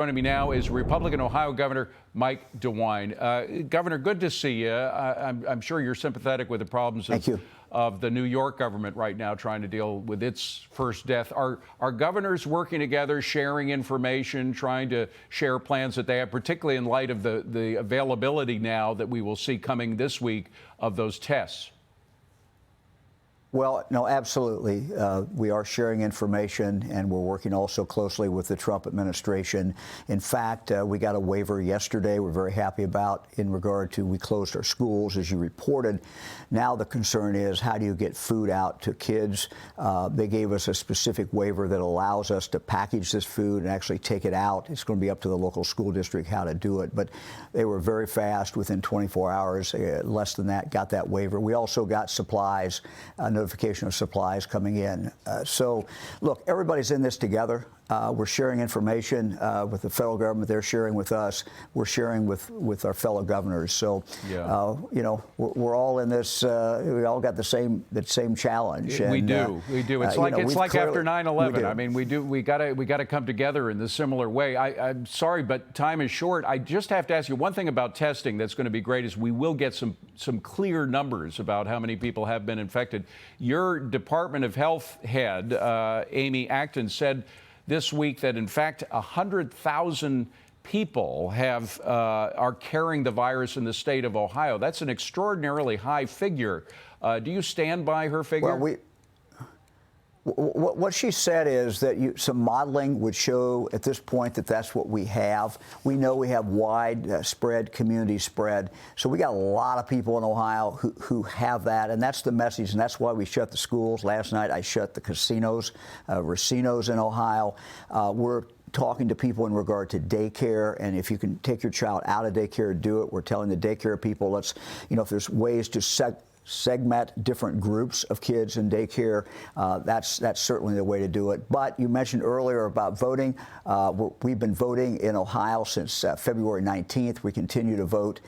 Joining me now is Republican Ohio Governor Mike DeWine. Governor, good to see you. I'm sure you're sympathetic with the problems of the New York government right now trying to deal with its first death. Are governors working together, sharing information, trying to share plans that they have, particularly in light of the availability now that we will see coming this week of those tests? Well, no, absolutely. We are sharing information, and we're working also closely with the Trump administration. In fact, we got a waiver yesterday we're very happy about in regard to we closed our schools, as you reported. Now the concern is how do you get food out to kids? They gave us a specific waiver that allows us to package this food and actually take it out. It's going to be up to the local school district how to do it. But they were very fast within 24 hours, less than that, got that waiver. We also got supplies, notification of supplies coming in. So, look, everybody's in this together. We're sharing information with the federal government. They're sharing with us. We're sharing with our fellow governors. So, you know, we're all in this. We all got the same challenge. And, we do. It's like after 9/11. I mean, we got to come together in this similar way. I'm sorry, but time is short. I just have to ask you one thing about testing that's going to be great is we will get some clear numbers about how many people have been infected. Your Department of Health head, Amy Acton, said this week that in fact 100,000 people are carrying the virus in the state of Ohio. That's an extraordinarily high figure. Do you stand by her figure? Well, what she said is that some modeling would show at this point that that's what we have. We know we have widespread community spread. So we got a lot of people in Ohio who have that, and that's the message, and that's why we shut the schools. Last night I shut the casinos, racinos in Ohio. We're talking to people in regard to daycare, and if you can take your child out of daycare, do it. We're telling the daycare people, let's, you know, if there's ways to segment different groups of kids in daycare, that's certainly the way to do it. But you mentioned earlier about voting. We've been voting in Ohio since February 19th. We continue to vote.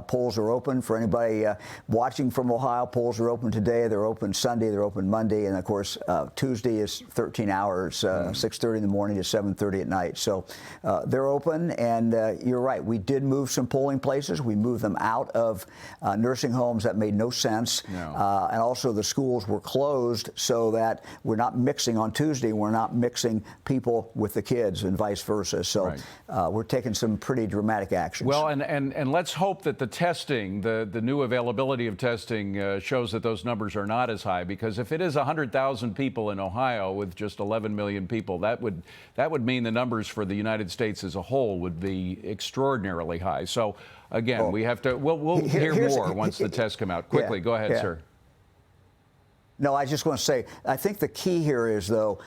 Polls are open for anybody watching from Ohio. Polls are open today. They're open Sunday. They're open Monday. And, of course, Tuesday is 13 hours, 6:30 in the morning to 7:30 at night. So they're open. And you're right. We did move some polling places. We moved them out of nursing homes. That made no sense. No. And also the schools were closed so that we're not mixing on Tuesday. We're not mixing people with the kids and vice versa. So we're taking some pretty dramatic actions. Well, and let's hope that the testing, the new availability of testing shows that those numbers are not as high, because if it is 100,000 people in Ohio with just 11 million people, that would mean the numbers for the United States as a whole would be extraordinarily high. So again, we have to. We'll hear more once the tests come out. Quickly, go ahead, sir. No, I just want to say, I think the key here is, though,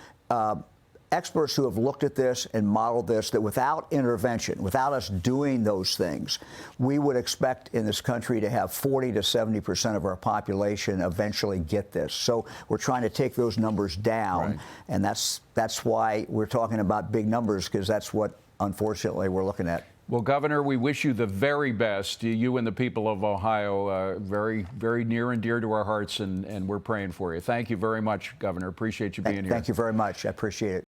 experts who have looked at this and modeled this, that without intervention, without us doing those things, we would expect in this country to have 40 to 70% of our population eventually get this. So we're trying to take those numbers down, and that's why we're talking about big numbers, because that's what, unfortunately, we're looking at. Well, Governor, we wish you the very best. You and the people of Ohio, very, very near and dear to our hearts, and we're praying for you. Thank you very much, Governor. Appreciate you being here. Thank you very much. I appreciate it.